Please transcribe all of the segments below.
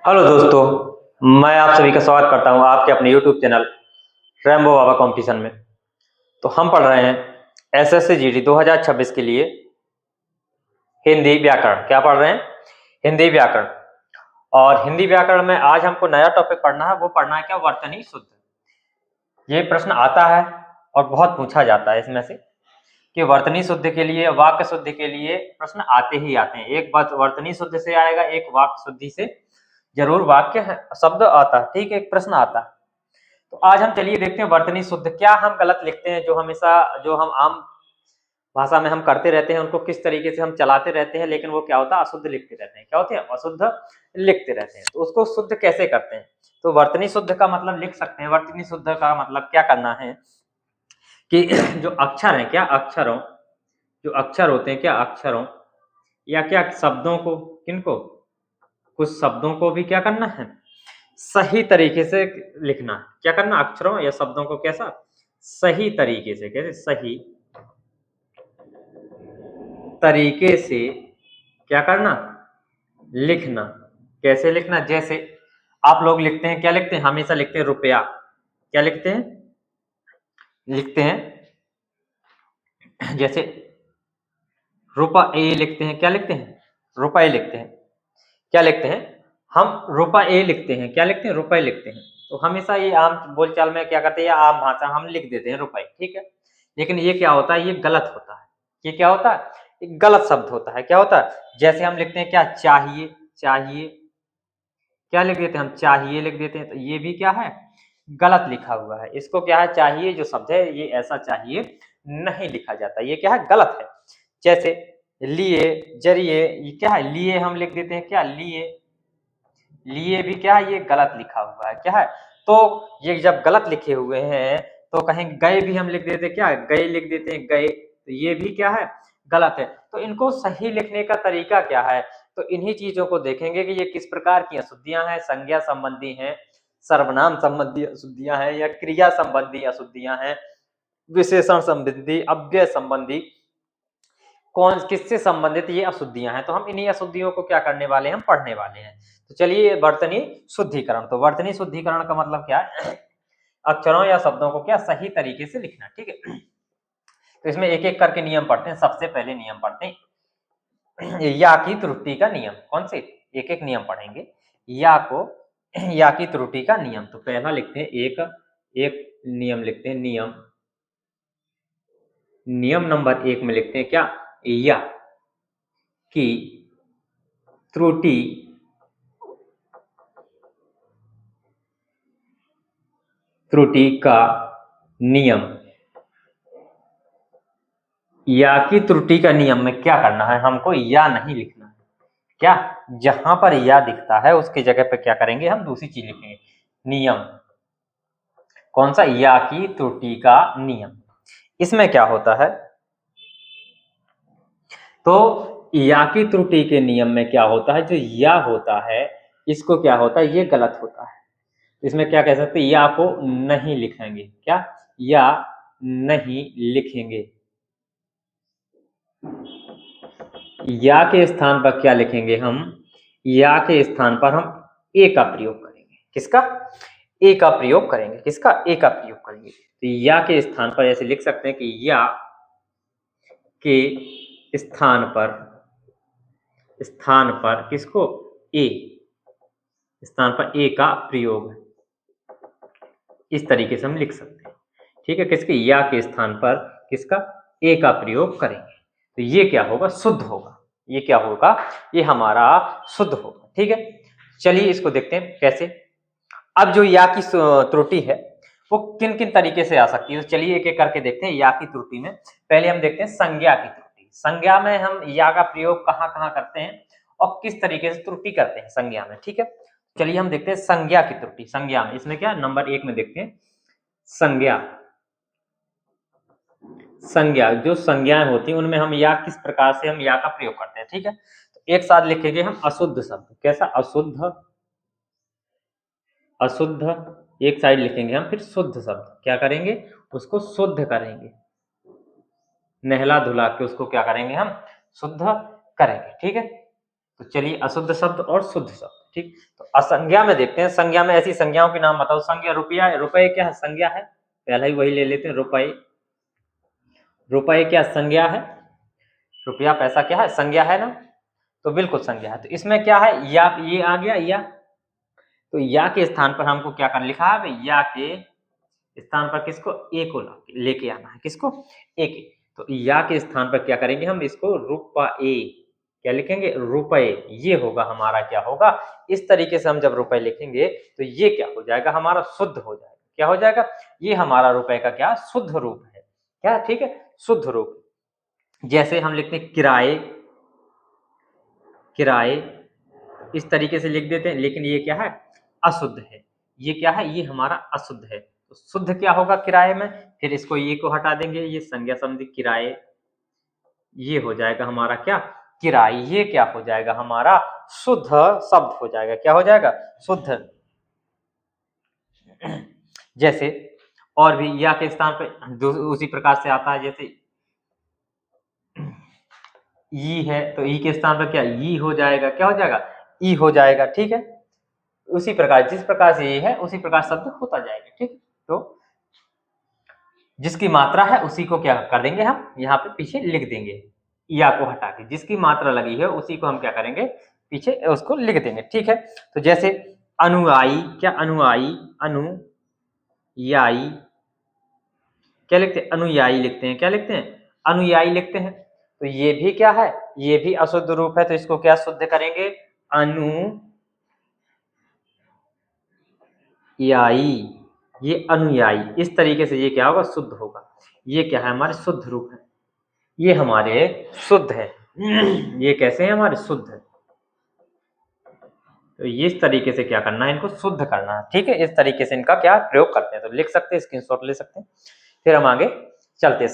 Hello दोस्तों, मैं आप सभी का स्वागत करता हूं आपके अपने YouTube चैनल रैम्बो बाबा कंपटीशन में। तो हम पढ़ रहे हैं एसएससी जीडी 2026 के लिए हिंदी व्याकरण। क्या पढ़ रहे हैं? हिंदी व्याकरण। और हिंदी व्याकरण में आज हमको नया टॉपिक पढ़ना है। वो पढ़ना है क्या? वर्तनी शुद्ध। ये प्रश्न आता है और बहुत पूछा जाता है इसमें से कि वर्तनी शुद्ध के लिए, वाक्य शुद्ध के लिए प्रश्न आते ही आते हैं। एक बात वर्तनी शुद्ध से आएगा, एक वाक्य शुद्धि से जरूर वाक्य है, शब्द आता है, ठीक है, एक प्रश्न आता है। तो आज हम चलिए देखते हैं वर्तनी शुद्ध। क्या हम गलत लिखते हैं, जो हम आम भाषा में हम करते रहते हैं, उनको किस तरीके से हम चलाते रहते हैं, लेकिन वो क्या होता है, अशुद्ध लिखते रहते हैं। क्या होते हैं? अशुद्ध लिखते रहते हैं। तो उसको शुद्ध कैसे करते हैं? तो वर्तनी शुद्ध का मतलब लिख सकते हैं। वर्तनी शुद्ध का मतलब क्या करना है कि जो अक्षर है, क्या अक्षरों, जो अक्षर होते हैं, क्या अक्षरों या क्या शब्दों को, किनको, कुछ शब्दों को भी क्या करना है, सही तरीके से लिखना है। क्या करना? अक्षरों या शब्दों को कैसा, सही तरीके से, कैसे सही तरीके से क्या करना, लिखना। कैसे लिखना? जैसे आप लोग लिखते हैं, क्या लिखते हैं? हमेशा लिखते हैं रुपया। क्या लिखते हैं? लिखते हैं जैसे रुपये लिखते हैं। क्या लिखते हैं? रुपये लिखते हैं। क्या लिखते हैं? हम रुपये लिखते हैं। क्या लिखते हैं? रुपये लिखते हैं। तो हमेशा ये आम बोलचाल में क्या करते हैं, आम भाषा हम लिख देते हैं रुपये, ठीक है। लेकिन ये क्या होता है, ये गलत होता है। ये क्या होता है? एक गलत शब्द होता है। क्या होता है? जैसे हम लिखते हैं क्या, चाहिए, चाहिए, क्या लिख देते हैं हम? चाहिए लिख देते हैं। तो ये भी क्या है, गलत लिखा हुआ है। इसको क्या है, चाहिए जो शब्द है ये ऐसा चाहिए नहीं लिखा जाता, ये क्या है, गलत है। जैसे लिए, जरिए, ये क्या है, लिए हम लिख देते हैं। क्या लिए, लिए भी क्या है, ये गलत लिखा हुआ है। क्या है? तो ये जब गलत लिखे हुए हैं तो कहीं गए भी हम लिख देते हैं। क्या, गए लिख देते हैं, गए, तो ये भी क्या है, गलत है। तो इनको सही लिखने का तरीका क्या है? तो इन्हीं चीजों को देखेंगे कि ये किस प्रकार की अशुद्धियां हैं। संज्ञा संबंधी हैं, सर्वनाम संबंधी अशुद्धियां हैं, या क्रिया संबंधी अशुद्धियां हैं, विशेषण संबंधी, अव्यय संबंधी, कौन किससे संबंधित ये अशुद्धियां हैं। तो हम इन्हीं अशुद्धियों को क्या करने वाले हैं, हम पढ़ने वाले हैं। तो चलिए, वर्तनी शुद्धिकरण। तो वर्तनी शुद्धिकरण का मतलब क्या है? अक्षरों या शब्दों को क्या, सही तरीके से लिखना, ठीक है। तो इसमें एक एक करके नियम पढ़ते हैं। सबसे पहले नियम पढ़ते हैं या की त्रुटि का नियम। कौन से? एक एक नियम पढ़ेंगे। या को, या की त्रुटि का नियम। तो पहला लिखते हैं, एक एक नियम लिखते हैं। नियम, नियम नंबर 1 में लिखते हैं क्या, या की त्रुटि का नियम। या की त्रुटि का नियम में क्या करना है, हमको या नहीं लिखना है। क्या, जहां पर या दिखता है उसकी जगह पे क्या करेंगे, हम दूसरी चीज लिखेंगे। नियम, कौन सा? या की त्रुटि का नियम। इसमें क्या होता है, तो या की त्रुटि के नियम में क्या होता है, जो या होता है इसको क्या होता है, ये गलत होता है। इसमें क्या कह सकते हैं, या को नहीं लिखेंगे। क्या, या नहीं लिखेंगे। या के स्थान पर क्या लिखेंगे हम, या के स्थान पर हम ए का प्रयोग करेंगे। किसका? ए का प्रयोग करेंगे। किसका? ए का प्रयोग करेंगे। तो या के स्थान पर ऐसे लिख सकते हैं कि या के स्थान पर किसको, ए, स्थान पर ए का प्रयोग, इस तरीके से हम लिख सकते हैं, ठीक है। किसके? या के स्थान पर किसका, ए का प्रयोग करेंगे। तो ये क्या होगा, शुद्ध होगा। ये क्या होगा, ये हमारा शुद्ध होगा, ठीक है। चलिए इसको देखते हैं कैसे। अब जो या की त्रुटि है वो किन किन तरीके से आ सकती है, तो चलिए एक एक करके देखते हैं। या की त्रुटि में पहले हम देखते हैं संज्ञा की त्रुटि। संज्ञा में हम या का प्रयोग कहाँ कहाँ करते हैं और किस तरीके से त्रुटि करते हैं संज्ञा में, ठीक है। चलिए हम देखते हैं संज्ञा की त्रुटि। संज्ञा में इसमें क्या, नंबर 1 में देखते हैं संज्ञा। संज्ञा, जो संज्ञाएं होती हैं उनमें हम या किस प्रकार से हम या का प्रयोग करते हैं, ठीक है। तो एक साथ लिखेंगे हम अशुद्ध शब्द। कैसा? अशुद्ध, अशुद्ध, एक साइड लिखेंगे हम। फिर शुद्ध शब्द, क्या करेंगे, उसको शुद्ध करेंगे, नहला धुला के उसको क्या करेंगे हम, शुद्ध करेंगे, ठीक है। तो चलिए, अशुद्ध शब्द और शुद्ध शब्द, ठीक। तो असंज्ञा में देखते हैं, संज्ञा में ऐसी संज्ञाओं के नाम बताओ। संज्ञा रुपया, रुपए क्या है? संज्ञा है, पहले ही वही ले लेते हैं। रुपए, रुपए क्या संज्ञा है? रुपया पैसा क्या है? संज्ञा है ना, तो बिल्कुल संज्ञा है। तो इसमें क्या है? या, ये आ गया या, तो या के स्थान पर हमको क्या कर लिखा है भाई? या के स्थान पर किसको? ए को लेके आना है। किसको? ए के। तो या के स्थान पर क्या करेंगे हम? इसको रुपए, क्या लिखेंगे? रुपए। ये होगा हमारा, क्या होगा? इस तरीके से हम जब रुपए लिखेंगे तो ये क्या हो जाएगा? हमारा शुद्ध हो जाएगा। क्या हो जाएगा? ये हमारा रुपए का क्या? शुद्ध रूप है। क्या? ठीक है, शुद्ध रूप। जैसे हम लिखते हैं किराए, किराए, इस तरीके से लिख देते हैं, लेकिन ये क्या है? अशुद्ध है। ये क्या है? ये हमारा अशुद्ध है। तो शुद्ध क्या होगा किराए में? फिर इसको, ये को हटा देंगे, ये संज्ञा संबंधी किराए, ये हो जाएगा हमारा क्या? किराए। ये क्या हो जाएगा? हमारा शुद्ध शब्द हो जाएगा। क्या हो जाएगा? शुद्ध। जैसे और भी या के स्थान पे उसी प्रकार से आता है। जैसे ई है, तो ई के स्थान पर क्या? ई हो जाएगा। क्या हो जाएगा? ई हो जाएगा। ठीक है, उसी प्रकार, जिस प्रकार से ये है उसी प्रकार शब्द होता जाएगा। ठीक, तो जिसकी मात्रा है उसी को क्या कर देंगे हम? यहाँ पे पीछे लिख देंगे, या को हटा के। जिसकी मात्रा लगी है उसी को हम क्या करेंगे? पीछे उसको लिख देंगे। ठीक है, तो जैसे अनुयायी, क्या? अनुयायी, अनुयायी, क्या लिखते हैं? अनुयायी लिखते हैं। क्या लिखते हैं? अनुयायी लिखते हैं। तो ये भी क्या है? ये भी अशुद्ध रूप है, तो इसको क्या शुद्ध करेंगे? अनुयायी। ये अनुयायी, इस तरीके से ये क्या होगा? शुद्ध होगा। ये क्या है? हमारे शुद्ध रूप है। ये हमारे शुद्ध है। ये कैसे है? हमारे शुद्ध है। तो ये इस तरीके से क्या करना है? इनको शुद्ध करना है। ठीक है, इस तरीके से इनका क्या प्रयोग करते हैं। तो लिख सकते हैं, स्क्रीनशॉट ले सकते हैं। फिर हम आगे चलते हैं।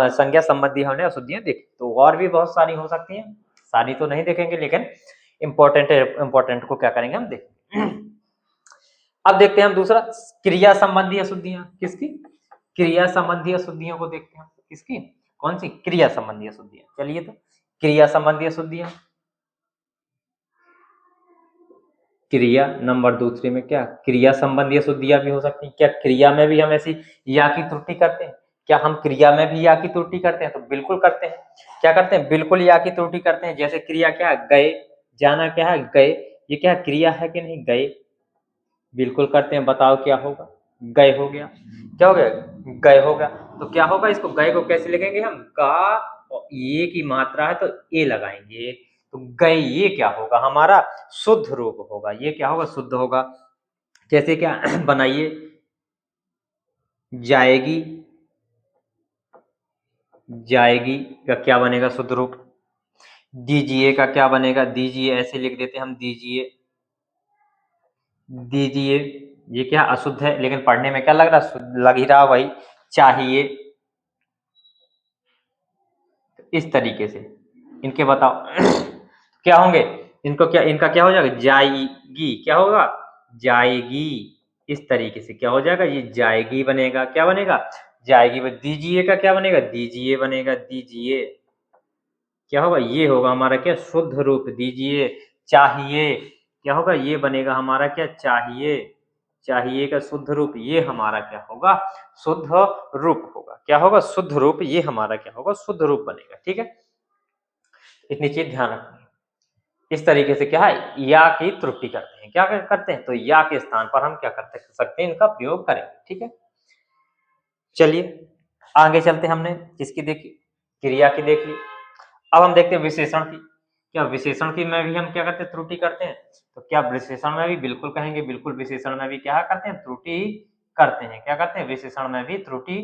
संज्ञा संबंधी हमने अशुद्धियां देखी, तो और भी बहुत सारी हो सकती हैं। सारी तो नहीं देखेंगे, लेकिन इंपॉर्टेंट को क्या करेंगे? हम देखेंगे। अब देखते हैं हम दूसरा, क्रिया संबंधी अशुद्धियां। किसकी? क्रिया संबंधी अशुद्धियों को देखते हैं। किसकी? कौन सी? क्रिया संबंधी अशुद्धियां। चलिए, तो क्रिया संबंधी अशुद्धियां, क्रिया नंबर दूसरे में क्या? क्रिया संबंधी अशुद्धियां भी हो सकती हैं। क्या क्रिया में भी हम ऐसी या की त्रुटि करते हैं? क्या हम क्रिया में भी या की त्रुटि करते हैं? तो बिल्कुल करते हैं। क्या करते हैं? बिल्कुल या की त्रुटि करते हैं। जैसे क्रिया क्या है? गए, जाना क्या है? गए। ये क्या क्रिया है कि नहीं? गए, बिल्कुल करते हैं। बताओ क्या होगा? गए हो गया। क्या हो गया? गए हो गया। तो क्या होगा? इसको गए को कैसे लिखेंगे हम? का, और ये की मात्रा है तो ए लगाएंगे, तो गए। ये क्या होगा? हमारा शुद्ध रूप होगा। ये क्या होगा? शुद्ध होगा। जैसे क्या? बनाइए, जाएगी, जाएगी का क्या बनेगा? शुद्ध रूप। दीजिए का क्या बनेगा? दीजिए, ऐसे लिख देते हैं हम, दीजिए, दीजिए। ये क्या? अशुद्ध है, लेकिन पढ़ने में क्या लग रहा? लग ही रहा वही, चाहिए। इस तरीके से इनके बताओ क्या होंगे? इनको क्या, इनका क्या हो जाएगा? जाएगी। क्या होगा? जाएगी। इस तरीके से क्या हो जाएगा? ये जाएगी बनेगा। क्या बनेगा? जाएगी। दीजिए का क्या बनेगा? दीजिए बनेगा। दीजिए क्या होगा? ये होगा हमारा क्या? शुद्ध रूप। दीजिए। चाहिए क्या होगा? ये बनेगा हमारा क्या? चाहिए। चाहिए का शुद्ध रूप, ये हमारा क्या होगा? शुद्ध रूप होगा। क्या होगा? शुद्ध रूप। ये हमारा क्या होगा? शुद्ध रूप बनेगा। ठीक है, इतनी चीज ध्यान रखनी है। इस तरीके से क्या है? या की त्रुटि करते हैं। क्या करते हैं? तो या के स्थान पर हम क्या करते सकते हैं? इनका प्रयोग करेंगे। ठीक है, चलिए आगे चलते हैं। हमने किसकी देखी? क्रिया की देख ली। अब हम देखते हैं विशेषण की। क्या विशेषण की में भी हम क्या करते हैं? त्रुटि करते हैं। तो क्या विशेषण में भी? बिल्कुल कहेंगे, बिल्कुल विशेषण में भी क्या करते हैं? त्रुटि करते हैं। क्या करते हैं? विशेषण में भी त्रुटि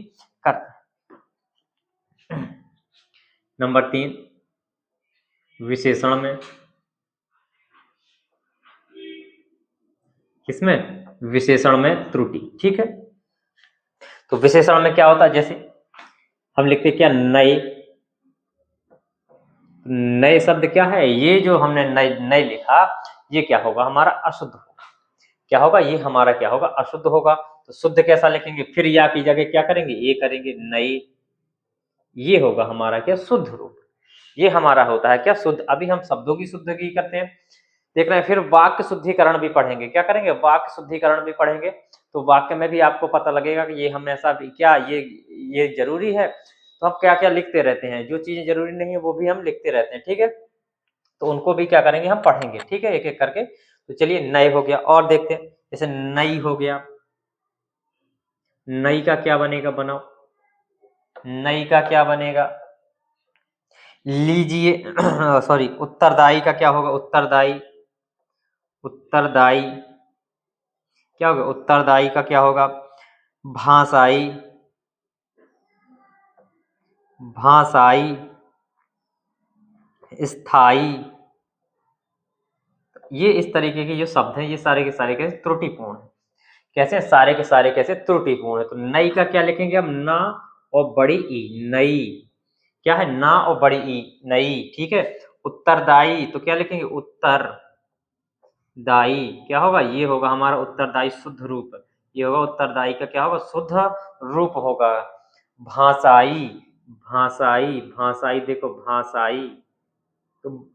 करते हैं। नंबर 3, विशेषण में, किसमें? विशेषण में त्रुटि। ठीक है, तो विशेषण में क्या होता है? जैसे हम लिखते क्या? नए। नए शब्द क्या है? ये जो हमने नए नए लिखा, ये क्या होगा? हमारा अशुद्ध होगा। क्या होगा? ये हमारा क्या होगा? अशुद्ध होगा। तो शुद्ध कैसा लिखेंगे? फिर या की जगह क्या करेंगे? ये करेंगे, नए। ये होगा हमारा क्या? शुद्ध रूप। ये हमारा होता है क्या? शुद्ध। अभी हम शब्दों की शुद्ध की करते हैं। देख रहे हैं। फिर वाक्य शुद्धिकरण भी पढ़ेंगे। क्या करेंगे? वाक्य शुद्धिकरण भी पढ़ेंगे। तो वाक्य में भी आपको पता लगेगा कि ये हमेशा भी क्या ये जरूरी है, तो हम क्या क्या लिखते रहते हैं, जो चीजें जरूरी नहीं है वो भी हम लिखते रहते हैं। ठीक है, तो उनको भी क्या करेंगे? हम पढ़ेंगे। ठीक है, एक एक करके। तो चलिए, नए हो गया और देखते हैं। जैसे नई हो गया, नई का क्या बनेगा? बनाओ, नई का क्या बनेगा? लीजिए सॉरी, उत्तरदायी का क्या होगा? उत्तरदायी, उत्तरदायी क्या होगा? उत्तरदायी का क्या होगा? भाषाई, भाषाई, स्थाई। ये इस तरीके के जो शब्द हैं, ये सारे के सारे कैसे? त्रुटिपूर्ण है। कैसे? सारे के सारे कैसे? त्रुटिपूर्ण है। तो नई का क्या लिखेंगे हम? ना और बड़ी ई, नई। क्या है? ना और बड़ी ई, नई। ठीक है। उत्तरदायी तो क्या लिखेंगे? उत्तरदायी क्या होगा? ये होगा हमारा उत्तरदायी शुद्ध रूप। ये होगा उत्तरदायी का क्या होगा? शुद्ध रूप होगा। भाषाई, भाषाई, भाषाई देखो, भाषाई। तो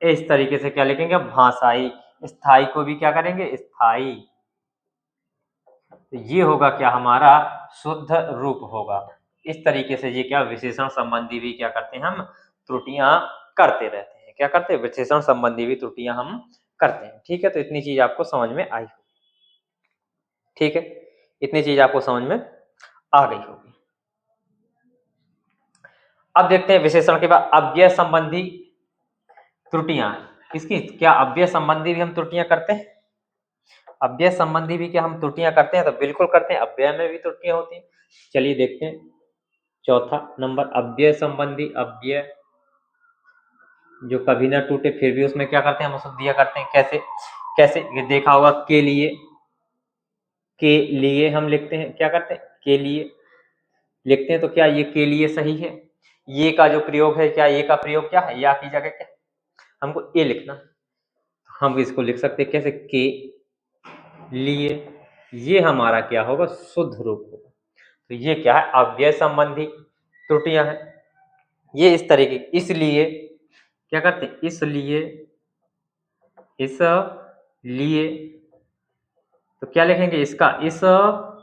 इस तरीके से क्या लिखेंगे? भाषाई। स्थाई को भी क्या करेंगे? स्थाई। तो ये होगा क्या? हमारा शुद्ध रूप होगा। इस तरीके से ये क्या? विशेषण संबंधी भी क्या करते हैं? हम त्रुटियां करते रहते हैं। क्या करते हैं? विशेषण संबंधी भी त्रुटियां हम करते हैं। ठीक है, तो इतनी चीज आपको समझ में आई। ठीक है, इतनी चीज आपको समझ में आ गई होगी। अब देखते हैं विशेषण के बाद अव्यय संबंधी त्रुटियां। किसकी? क्या अव्यय संबंधी भी हम त्रुटियां करते हैं? अव्यय संबंधी भी क्या हम त्रुटियां करते हैं? तो बिल्कुल करते हैं, अव्यय में भी त्रुटियां होती हैं। चलिए देखते हैं। चौथा नंबर, अव्यय संबंधी। अव्यय जो कभी ना टूटे फिर भी उसमें क्या करते हैं? हम अशुद्धियां करते हैं। कैसे? कैसे? ये देखा होगा, के लिए, के लिए हम लिखते हैं। क्या करते हैं? के लिए लिखते हैं। तो क्या ये के लिए सही है? ये का जो प्रयोग है, क्या ये का प्रयोग क्या है? या की जगह क्या हमको ए लिखना? हम इसको लिख सकते हैं कैसे? के लिए। ये हमारा क्या होगा? शुद्ध रूप होगा। तो ये क्या है? अव्यय संबंधी त्रुटियां हैं। ये इस तरीके, इसलिए क्या करते हैं? इसलिए, इसलिए। तो क्या लिखेंगे? इसका इस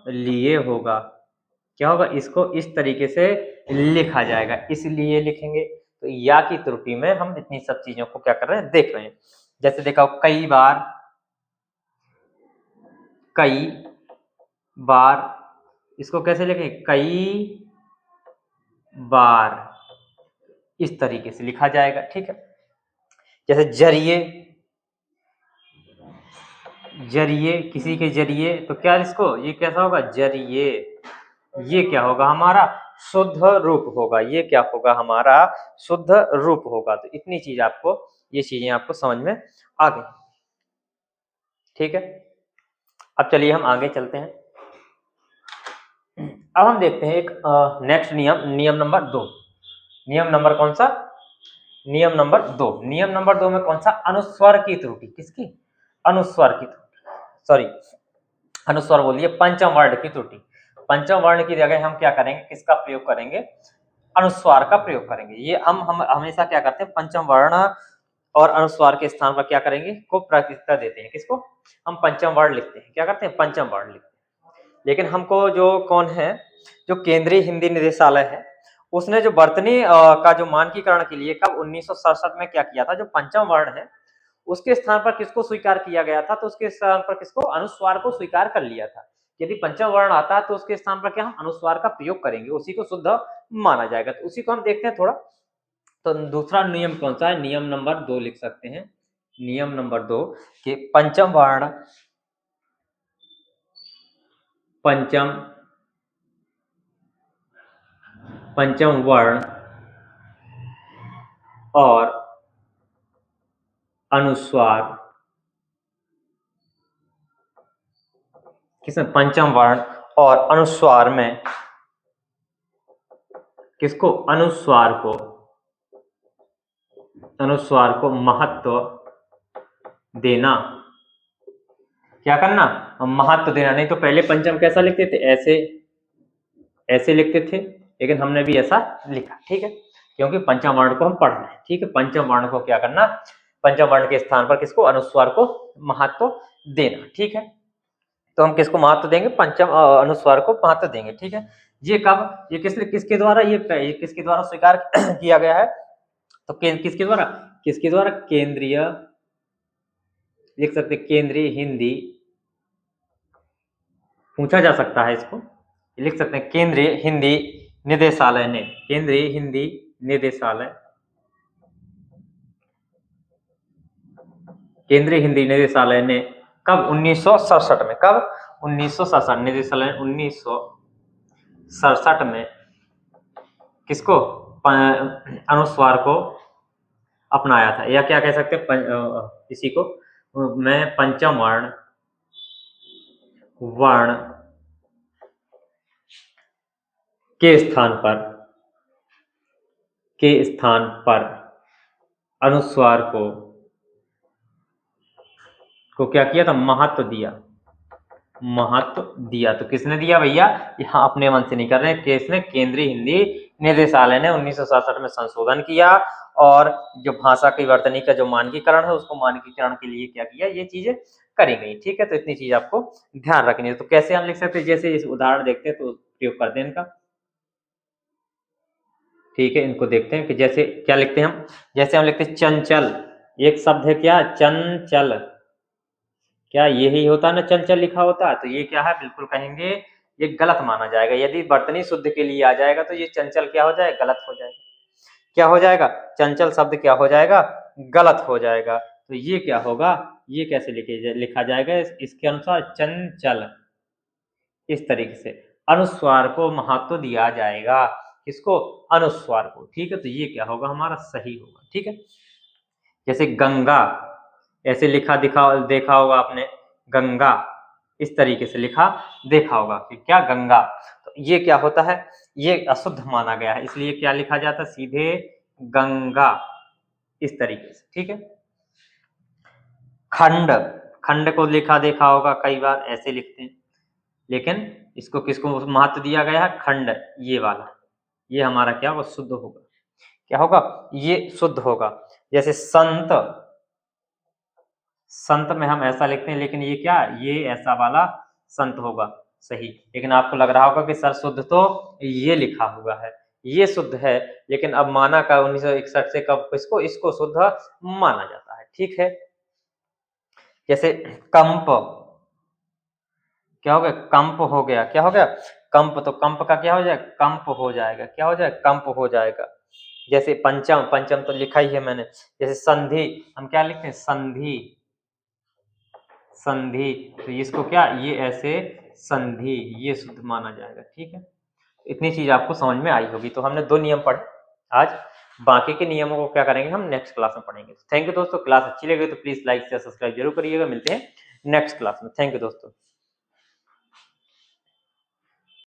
लिए होगा। क्या होगा? इसको इस तरीके से लिखा जाएगा, इसलिए लिखेंगे। तो या की त्रुटि में हम इतनी सब चीजों को क्या कर रहे हैं? देख रहे हैं। जैसे देखा, कई बार, कई बार। इसको कैसे लिखेंगे? कई बार। इस तरीके से लिखा जाएगा। ठीक है। जैसे जरिए, जरिए, किसी के जरिए। तो क्या इसको, ये कैसा होगा? जरिए। ये क्या होगा? हमारा शुद्ध रूप होगा। ये क्या होगा? हमारा शुद्ध रूप होगा। तो इतनी चीज आपको, ये चीजें आपको समझ में आ गई। ठीक है, अब चलिए हम आगे चलते हैं। अब हम देखते हैं एक नेक्स्ट नियम, नियम नंबर 2। नियम नंबर कौन सा? नियम नंबर 2। नियम नंबर 2 में कौन सा? अनुस्वर की त्रुटि। किसकी? अनुस्वर की त्रुटि, सॉरी, अनुस्वर बोलिए, पंचम वर्ण की त्रुटि। पंचम वर्ण की जगह हम क्या करेंगे? किसका प्रयोग करेंगे? अनुस्वार का प्रयोग करेंगे। ये हम हमेशा क्या करते हैं? पंचम वर्ण और अनुस्वार के स्थान पर क्या करेंगे? को प्राथमिकता देते हैं। किसको? हम पंचम वर्ण लिखते हैं। क्या करते हैं? पंचम वर्ण लिखते हैं। लेकिन हमको जो कौन है, जो केंद्रीय हिंदी निदेशालय है, उसने जो वर्तनी का जो मानकीकरण के लिए कब 1967 में क्या किया था? जो पंचम वर्ण है उसके स्थान पर किसको स्वीकार किया गया था? तो उसके स्थान पर किसको? अनुस्वार को स्वीकार कर लिया था। यदि पंचम वर्ण आता है तो उसके स्थान पर क्या हम अनुस्वार का प्रयोग करेंगे, उसी को शुद्ध माना जाएगा। तो उसी को हम देखते हैं थोड़ा। तो दूसरा नियम कौन सा है? नियम नंबर 2 लिख सकते हैं। नियम नंबर 2 कि पंचम वर्ण, पंचम, पंचम वर्ण और अनुस्वार, किसमें? पंचम वर्ण और अनुस्वार में किसको? अनुस्वार को, अनुस्वार को महत्व देना। क्या करना? महत्व देना। नहीं तो पहले पंचम कैसा लिखते थे? ऐसे, ऐसे लिखते थे, लेकिन हमने भी ऐसा लिखा। ठीक है, क्योंकि पंचम वर्ण को हम पढ़ रहे हैं। ठीक है, पंचम वर्ण को क्या करना? पंचम वर्ण के स्थान पर किसको, अनुस्वार को महत्व देना। ठीक है, तो हम किसको महत्व देंगे, पंचम अनुस्वार को महत्व देंगे। ठीक है, ये कब, ये किसके द्वारा, ये किसके द्वारा स्वीकार किया गया है, तो किसके द्वारा, किसके द्वारा, केंद्रीय, लिख सकते केंद्रीय हिंदी, पूछा जा सकता है इसको, लिख सकते हैं केंद्रीय हिंदी निदेशालय ने, केंद्रीय हिंदी निदेशालय, केंद्रीय हिंदी निदेशालय ने कब, 1967 में, कब 1967, निदेशालय 1967 में किसको, अनुस्वार को अपनाया था, या क्या कह सकते हैं इसी को मैं पंचम वर्ण के स्थान पर अनुस्वार को क्या किया था, महत्व दिया। तो किसने दिया भैया, यहाँ अपने मन से नहीं कर रहे हैं, किसने, केंद्रीय हिंदी निदेशालय ने 1967 में संशोधन किया, और जो भाषा की वर्तनी का जो मानकीकरण है, उसको मानकीकरण के लिए क्या किया, ये चीजें करी गई। ठीक है, तो इतनी चीज आपको ध्यान रखनी है। तो कैसे हम लिख सकते हैं, जैसे इस उदाहरण देखते हैं तो प्रयोग करते हैं इनका। ठीक है, इनको देखते हैं कि जैसे क्या लिखते हैं हम, जैसे हम लिखते हैं चंचल, एक शब्द है क्या, चंचल, क्या यही होता है ना, चंचल लिखा होता है, तो ये क्या है, बिल्कुल कहेंगे ये गलत माना जाएगा। यदि वर्तनी शुद्ध के लिए आ जाएगा तो ये चंचल क्या हो जाएगा, गलत हो जाएगा। क्या हो जाएगा, चंचल शब्द क्या हो जाएगा, गलत हो जाएगा। तो ये क्या होगा, ये कैसे लिखा जाएगा, इसके अनुसार चंचल, इस तरीके से अनुस्वार को महत्व दिया जाएगा, किसको, अनुस्वार को। ठीक है, तो ये क्या होगा, हमारा सही होगा। ठीक है, जैसे गंगा, ऐसे लिखा देखा होगा आपने, गंगा, इस तरीके से लिखा देखा होगा कि क्या, गंगा, तो ये क्या होता है, ये अशुद्ध माना गया है, इसलिए क्या लिखा जाता है, सीधे गंगा, इस तरीके से। ठीक है, खंड, खंड को लिखा देखा होगा कई बार, ऐसे लिखते हैं, लेकिन इसको किसको महत्व दिया गया है, खंड, ये वाला, ये हमारा क्या होगा, शुद्ध होगा। क्या होगा, ये शुद्ध होगा। जैसे संत, संत में हम ऐसा लिखते हैं, लेकिन ये क्या, ये ऐसा वाला संत होगा सही, लेकिन आपको लग रहा होगा कि सर शुद्ध तो ये लिखा हुआ है, ये शुद्ध है, लेकिन अब माना का 1961 से कब इसको, इसको शुद्ध माना जाता है। ठीक है, जैसे कंप, क्या हो गया, कंप हो गया, क्या हो गया, कंप, तो कंप का क्या हो जाएगा, कंप हो जाएगा, क्या हो जाएगा, कंप हो जाएगा। जैसे पंचम, पंचम तो लिखा ही है मैंने, जैसे संधि, हम क्या लिखते हैं, संधि, संधि, तो इसको क्या, ये ऐसे संधि, ये शुद्ध माना जाएगा। ठीक है, इतनी चीज आपको समझ में आई होगी। तो हमने 2 नियम पढ़े आज, बाकी के नियमों को क्या करेंगे हम नेक्स्ट क्लास में पढ़ेंगे। थैंक यू दोस्तों, क्लास अच्छी लगी तो प्लीज लाइक शेयर सब्सक्राइब जरूर करिएगा। मिलते हैं नेक्स्ट क्लास में। थैंक यू दोस्तों।